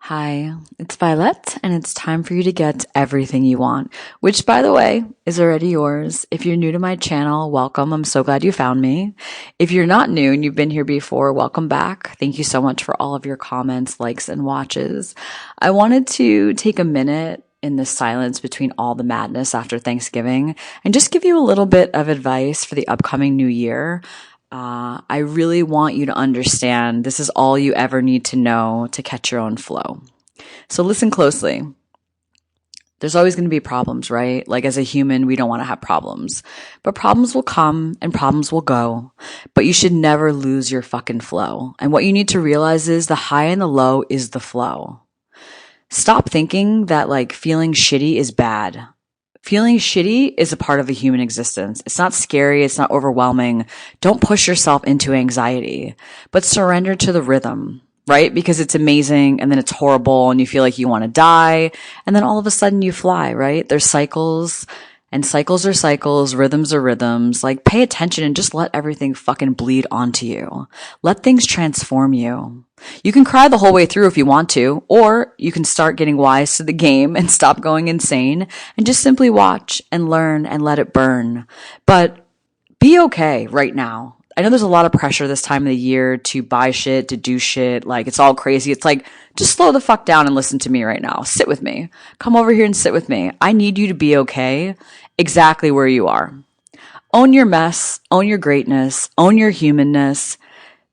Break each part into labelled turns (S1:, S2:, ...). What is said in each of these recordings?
S1: Hi, it's Violet, and it's time for you to get everything you want, which, by the way, is already yours. If you're new to my channel, welcome. I'm so glad you found me. If you're not new and you've been here before, welcome back. Thank you so much for all of your comments, likes, and watches. I wanted to take a minute in the silence between all the madness after Thanksgiving and just give you a little bit of advice for the upcoming new year. I really want you to understand this is all you ever need to know to catch your own flow. So listen closely. There's always going to be problems, right? Like as a human, we don't want to have problems, but problems will come and problems will go, but you should never lose your fucking flow. And what you need to realize is the high and the low is the flow. Stop thinking that like feeling shitty is bad. Feeling shitty is a part of the human existence. It's not scary. It's not overwhelming. Don't push yourself into anxiety, but surrender to the rhythm, right? Because it's amazing and then it's horrible and you feel like you want to die. And then all of a sudden you fly, right? There's cycles and cycles are cycles. Rhythms are rhythms. Like pay attention and just let everything fucking bleed onto you. Let things transform you. You can cry the whole way through if you want to, or you can start getting wise to the game and stop going insane and just simply watch and learn and let it burn. But be okay right now. I know there's a lot of pressure this time of the year to buy shit, to do shit. Like it's all crazy. It's like, just slow the fuck down and listen to me right now. Sit with me. Come over here and sit with me. I need you to be okay exactly where you are. Own your mess, own your greatness, own your humanness,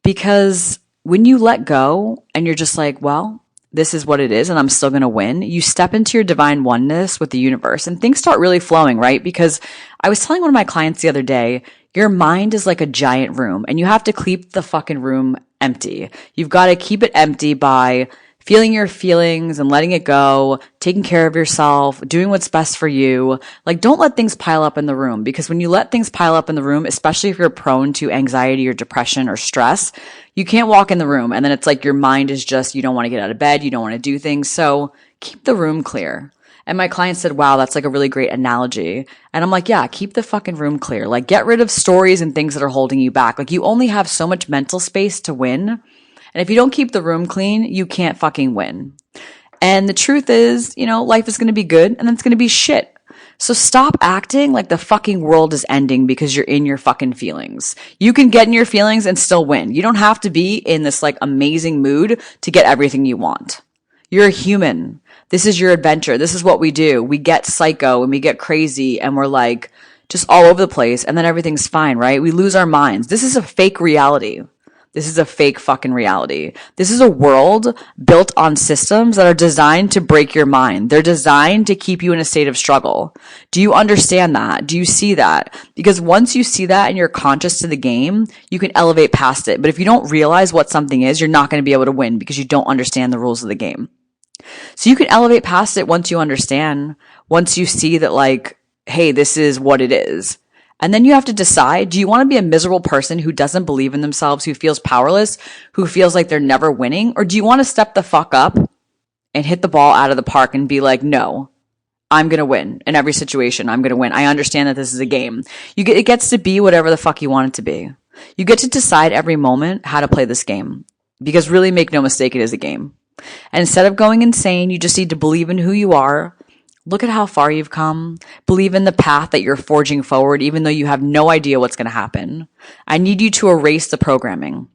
S1: because when you let go and you're just like, well, this is what it is and I'm still going to win, you step into your divine oneness with the universe and things start really flowing, right? Because I was telling one of my clients the other day, your mind is like a giant room and you have to keep the fucking room empty. You've got to keep it empty by feeling your feelings and letting it go, taking care of yourself, doing what's best for you. Like, don't let things pile up in the room, because when you let things pile up in the room, especially if you're prone to anxiety or depression or stress, you can't walk in the room. And then it's like your mind is just, you don't want to get out of bed. You don't want to do things. So keep the room clear. And my client said, wow, that's like a really great analogy. And I'm like, yeah, keep the fucking room clear. Like, get rid of stories and things that are holding you back. Like, you only have so much mental space to win. And if you don't keep the room clean, you can't fucking win. And the truth is, life is going to be good and then it's going to be shit. So stop acting like the fucking world is ending because you're in your fucking feelings. You can get in your feelings and still win. You don't have to be in this like amazing mood to get everything you want. You're a human. This is your adventure. This is what we do. We get psycho and we get crazy and we're like just all over the place and then everything's fine, right? We lose our minds. This is a fake reality. This is a fake fucking reality. This is a world built on systems that are designed to break your mind. They're designed to keep you in a state of struggle. Do you understand that? Do you see that? Because once you see that and you're conscious to the game, you can elevate past it. But if you don't realize what something is, you're not going to be able to win because you don't understand the rules of the game. So you can elevate past it once you understand, once you see that like, hey, this is what it is. And then you have to decide, do you want to be a miserable person who doesn't believe in themselves, who feels powerless, who feels like they're never winning? Or do you want to step the fuck up and hit the ball out of the park and be like, no, I'm going to win in every situation. I'm going to win. I understand that this is a game. It gets to be whatever the fuck you want it to be. You get to decide every moment how to play this game, because really, make no mistake, it is a game. And instead of going insane, you just need to believe in who you are. Look at how far you've come. Believe in the path that you're forging forward, even though you have no idea what's going to happen. I need you to erase the programming.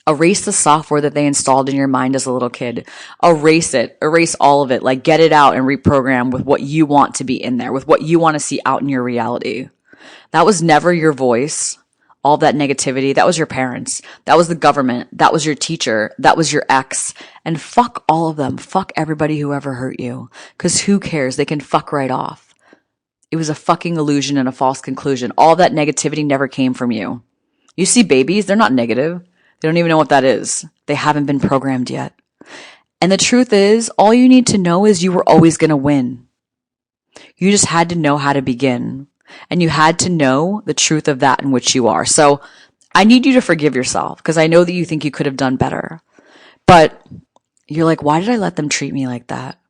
S1: Erase the software that they installed in your mind as a little kid. Erase it. Erase all of it. Like, get it out and reprogram with what you want to be in there, with what you want to see out in your reality. That was never your voice. All that negativity, that was your parents. That was the government. That was your teacher. That was your ex. And fuck all of them. Fuck everybody who ever hurt you. Because who cares? They can fuck right off. It was a fucking illusion and a false conclusion. All that negativity never came from you. You see babies, they're not negative. They don't even know what that is. They haven't been programmed yet. And the truth is, all you need to know is you were always going to win. You just had to know how to begin. And you had to know the truth of that in which you are. So I need you to forgive yourself, because I know that you think you could have done better. But you're like, why did I let them treat me like that?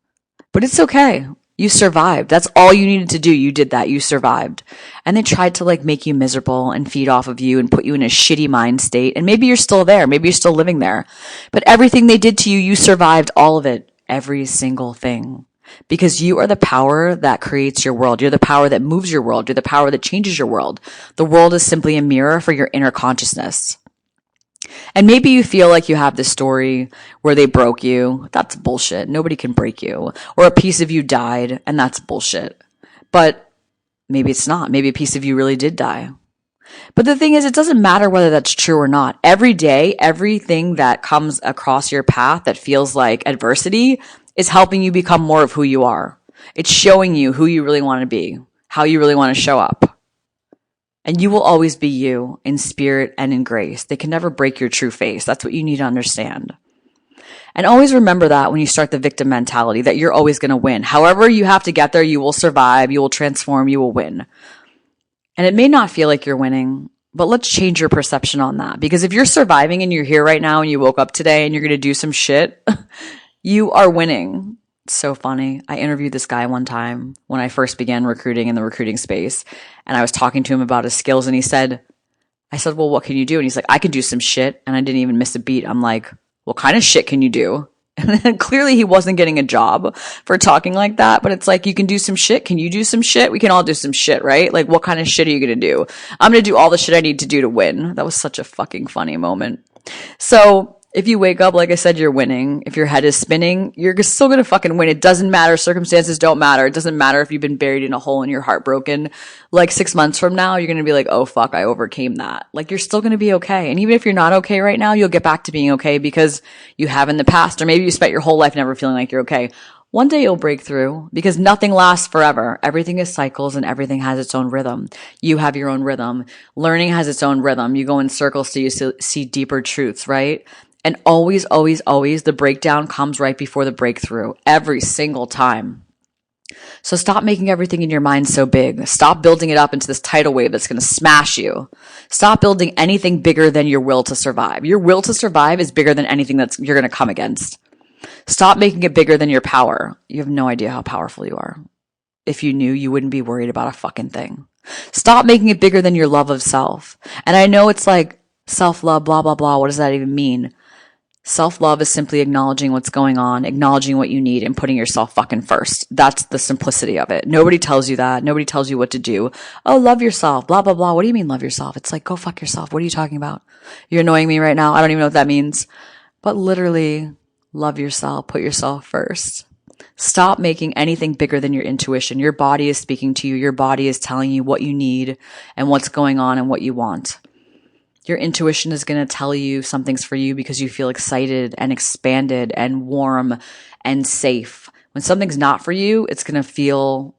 S1: But it's okay. You survived. That's all you needed to do. You did that. You survived. And they tried to like make you miserable and feed off of you and put you in a shitty mind state. And maybe you're still there. Maybe you're still living there. But everything they did to you, you survived all of it. every single thing. Because you are the power that creates your world. You're the power that moves your world. You're the power that changes your world. The world is simply a mirror for your inner consciousness. And maybe you feel like you have this story where they broke you. That's bullshit. Nobody can break you. Or a piece of you died, and that's bullshit. But maybe it's not. Maybe a piece of you really did die. But the thing is, it doesn't matter whether that's true or not. Every day, everything that comes across your path that feels like adversity is helping you become more of who you are. It's showing you who you really want to be, how you really want to show up. And you will always be you in spirit and in grace. They can never break your true face. That's what you need to understand. And always remember that when you start the victim mentality, that you're always going to win. However you have to get there, you will survive, you will transform, you will win. And it may not feel like you're winning, but let's change your perception on that. Because if you're surviving and you're here right now and you woke up today and you're going to do some shit, you are winning. It's so funny. I interviewed this guy one time when I first began recruiting in the recruiting space. And I was talking to him about his skills and I said, well, what can you do? And he's like, I can do some shit. And I didn't even miss a beat. I'm like, what kind of shit can you do? And then clearly he wasn't getting a job for talking like that. But it's like, you can do some shit. Can you do some shit? We can all do some shit, right? Like, what kind of shit are you going to do? I'm going to do all the shit I need to do to win. That was such a fucking funny moment. So if you wake up, like I said, you're winning. If your head is spinning, you're still going to fucking win. It doesn't matter. Circumstances don't matter. It doesn't matter if you've been buried in a hole and you're heartbroken. Like 6 months from now, you're going to be like, oh fuck, I overcame that. Like, you're still going to be okay. And even if you're not okay right now, you'll get back to being okay because you have in the past, or maybe you spent your whole life never feeling like you're okay. One day you'll break through because nothing lasts forever. Everything is cycles and everything has its own rhythm. You have your own rhythm. Learning has its own rhythm. You go in circles till you see deeper truths, right? And always, always, always the breakdown comes right before the breakthrough every single time. So stop making everything in your mind so big. Stop building it up into this tidal wave that's going to smash you. Stop building anything bigger than your will to survive. Your will to survive is bigger than anything you're going to come against. Stop making it bigger than your power. You have no idea how powerful you are. If you knew, you wouldn't be worried about a fucking thing. Stop making it bigger than your love of self. And I know it's like self-love, blah, blah, blah. What does that even mean? Self-love is simply acknowledging what's going on, acknowledging what you need, and putting yourself fucking first. That's the simplicity of it. Nobody tells you that. Nobody tells you what to do. Oh, love yourself, blah, blah, blah. What do you mean love yourself? It's like, go fuck yourself. What are you talking about? You're annoying me right now. I don't even know what that means. But literally, love yourself. Put yourself first. Stop making anything bigger than your intuition. Your body is speaking to you. Your body is telling you what you need and what's going on and what you want. Your intuition is going to tell you something's for you because you feel excited and expanded and warm and safe. When something's not for you, it's going to feel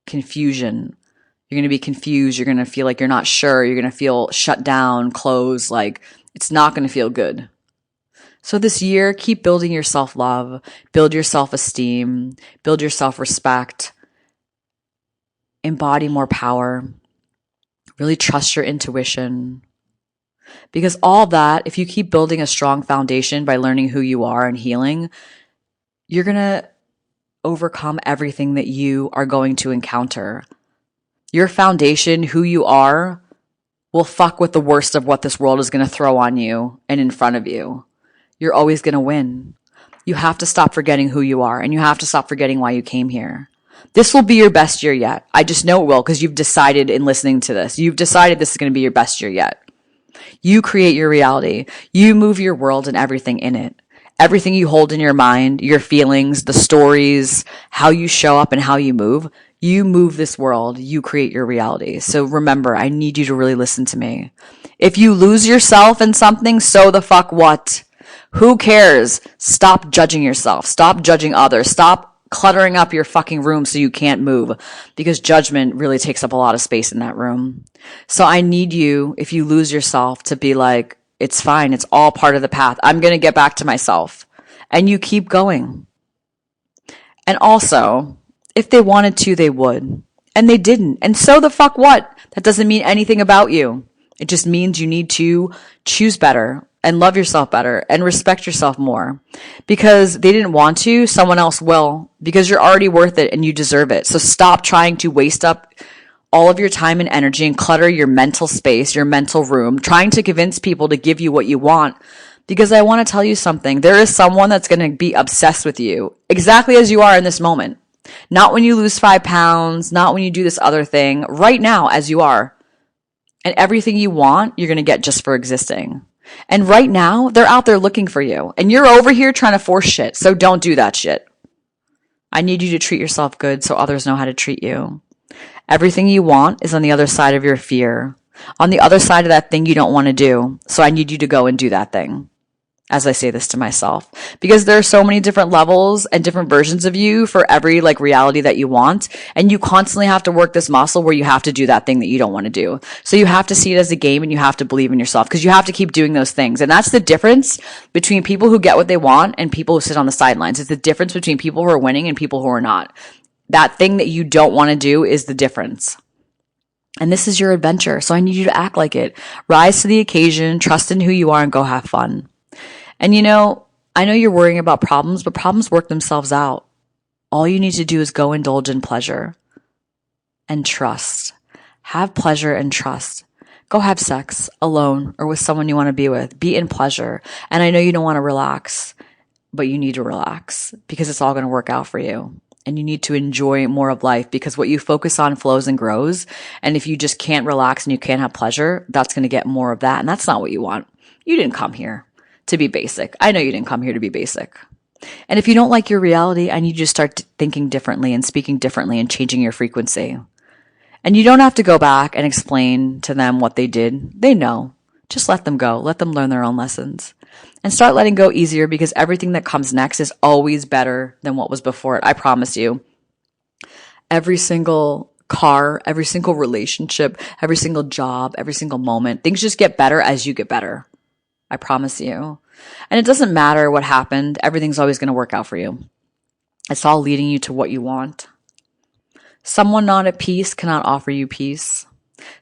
S1: confusion. You're going to be confused. You're going to feel like you're not sure. You're going to feel shut down, closed. Like, it's not going to feel good. So this year, keep building your self-love, build your self-esteem, build your self-respect, embody more power, really trust your intuition. Because all that, if you keep building a strong foundation by learning who you are and healing, you're going to overcome everything that you are going to encounter. Your foundation, who you are, will fuck with the worst of what this world is going to throw on you and in front of you. You're always going to win. You have to stop forgetting who you are, and you have to stop forgetting why you came here. This will be your best year yet. I just know it will because you've decided in listening to this. You've decided this is going to be your best year yet. You create your reality. You move your world and everything in it. Everything you hold in your mind, your feelings, the stories, how you show up and how you move this world. You create your reality. So remember, I need you to really listen to me. If you lose yourself in something, so the fuck what? Who cares? Stop judging yourself. Stop judging others. Stop cluttering up your fucking room so you can't move, because judgment really takes up a lot of space in that room. So I need you, if you lose yourself, to be like, it's fine. It's all part of the path. I'm going to get back to myself. And you keep going. And also, if they wanted to, they would. And they didn't. And so the fuck what? That doesn't mean anything about you. It just means you need to choose better and love yourself better and respect yourself more. Because they didn't want to, someone else will. Because you're already worth it and you deserve it. So stop trying to waste up all of your time and energy and clutter your mental space, your mental room, trying to convince people to give you what you want, Because I want to tell you something. There is someone that's going to be obsessed with you exactly as you are in this moment. Not when you lose 5 pounds, not when you do this other thing, right now as you are. And everything you want, you're going to get just for existing. And right now, they're out there looking for you. And you're over here trying to force shit. So don't do that shit. I need you to treat yourself good so others know how to treat you. Everything you want is on the other side of your fear. On the other side of that thing you don't want to do. So I need you to go and do that thing. As I say this to myself, because there are so many different levels and different versions of you for every like reality that you want. And you constantly have to work this muscle where you have to do that thing that you don't want to do. So you have to see it as a game and you have to believe in yourself because you have to keep doing those things. And that's the difference between people who get what they want and people who sit on the sidelines. It's the difference between people who are winning and people who are not. That thing that you don't want to do is the difference. And this is your adventure. So I need you to act like it. Rise to the occasion, trust in who you are, and go have fun. And I know you're worrying about problems, but problems work themselves out. All you need to do is go indulge in pleasure and trust. Have pleasure and trust. Go have sex alone or with someone you want to be with. Be in pleasure. And I know you don't want to relax, but you need to relax because it's all going to work out for you. And you need to enjoy more of life because what you focus on flows and grows. And if you just can't relax and you can't have pleasure, that's going to get more of that. And that's not what you want. You didn't come here to be basic. I know you didn't come here to be basic. And if you don't like your reality, I need you to start thinking differently and speaking differently and changing your frequency. And you don't have to go back and explain to them what they did. They know. Just let them go. Let them learn their own lessons. And start letting go easier because everything that comes next is always better than what was before it. I promise you. Every single car, every single relationship, every single job, every single moment, things just get better as you get better. I promise you. And it doesn't matter what happened. Everything's always going to work out for you. It's all leading you to what you want. Someone not at peace cannot offer you peace.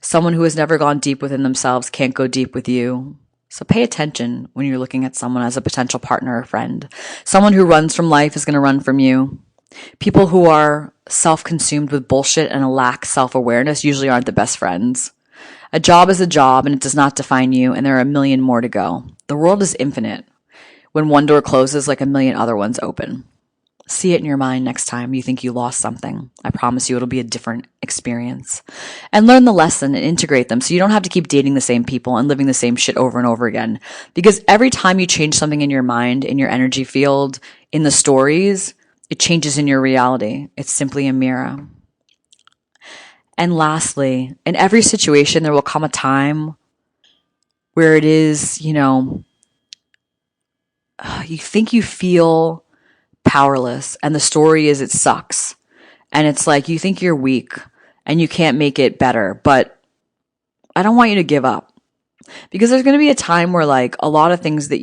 S1: Someone who has never gone deep within themselves can't go deep with you. So pay attention when you're looking at someone as a potential partner or friend. Someone who runs from life is going to run from you. People who are self-consumed with bullshit and lack self-awareness usually aren't the best friends. A job is a job and it does not define you, and there are a million more to go. The world is infinite. When one door closes, like a million other ones open. See it in your mind next time you think you lost something. I promise you it'll be a different experience. And learn the lesson and integrate them so you don't have to keep dating the same people and living the same shit over and over again. Because every time you change something in your mind, in your energy field, in the stories, it changes in your reality. It's simply a mirror. And lastly, in every situation, there will come a time where it is, you think you feel powerless and the story is it sucks. And it's like you think you're weak and you can't make it better. But I don't want you to give up because there's going to be a time where like a lot of things that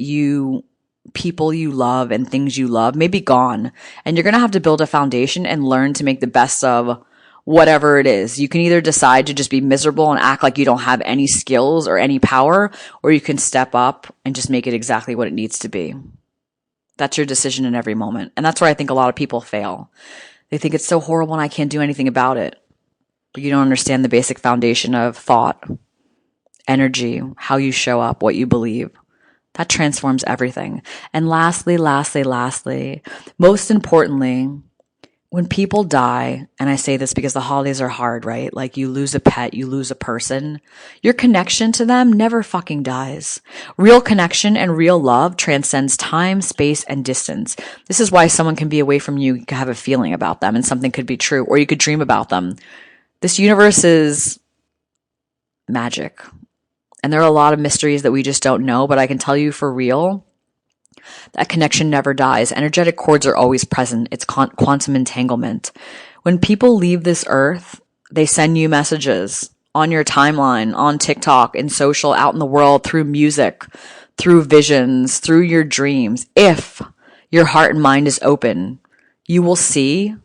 S1: people you love and things you love may be gone. And you're going to have to build a foundation and learn to make the best of whatever it is. You can either decide to just be miserable and act like you don't have any skills or any power, or you can step up and just make it exactly what it needs to be. That's your decision in every moment. And that's where I think a lot of people fail. They think it's so horrible and I can't do anything about it. But you don't understand the basic foundation of thought, energy, how you show up, what you believe. That transforms everything. And lastly, most importantly, when people die, and I say this because the holidays are hard, right? Like you lose a pet, you lose a person, your connection to them never fucking dies. Real connection and real love transcends time, space, and distance. This is why someone can be away from you, you can have a feeling about them and something could be true, or you could dream about them. This universe is magic. And there are a lot of mysteries that we just don't know, but I can tell you for real, that connection never dies. Energetic cords are always present. It's quantum entanglement. When people leave this earth, they send you messages on your timeline, on TikTok, in social, out in the world, through music, through visions, through your dreams. If your heart and mind is open, you will see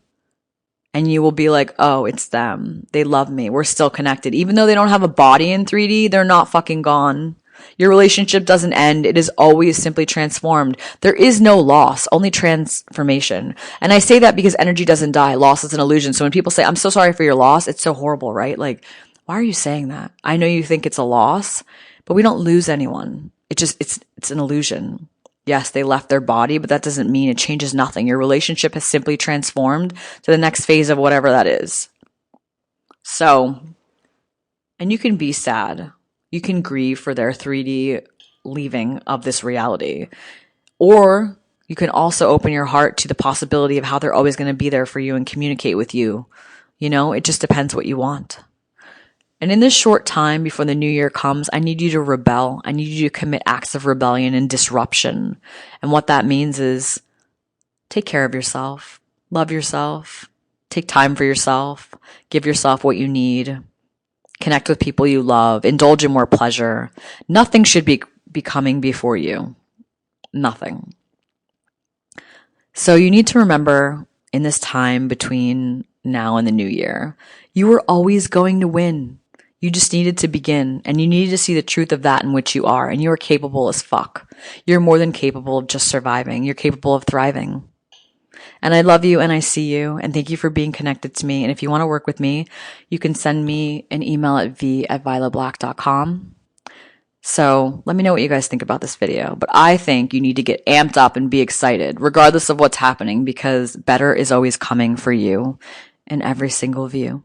S1: and you will be like, oh, it's them. They love me. We're still connected. Even though they don't have a body in 3D, they're not fucking gone. Your relationship doesn't end. It is always simply transformed. There is no loss, only transformation. And I say that because energy doesn't die. Loss is an illusion. So when people say, I'm so sorry for your loss, it's so horrible, right? Like, why are you saying that? I know you think it's a loss, but we don't lose anyone. it's an illusion. Yes, they left their body, but that doesn't mean it changes nothing. Your relationship has simply transformed to the next phase of whatever that is. So, and you can be sad. You can grieve for their 3D leaving of this reality. Or you can also open your heart to the possibility of how they're always going to be there for you and communicate with you. You know, it just depends what you want. And in this short time before the new year comes, I need you to rebel. I need you to commit acts of rebellion and disruption. And what that means is take care of yourself, love yourself, take time for yourself, give yourself what you need, connect with people you love, indulge in more pleasure. Nothing should be coming before you. Nothing. So you need to remember in this time between now and the new year, you were always going to win. You just needed to begin, and you needed to see the truth of that in which you are, and you are capable as fuck. You're more than capable of just surviving. You're capable of thriving. And I love you and I see you, and thank you for being connected to me. And if you want to work with me, you can send me an email at v@violablack.com. So let me know what you guys think about this video. But I think you need to get amped up and be excited, regardless of what's happening, because better is always coming for you and every single view.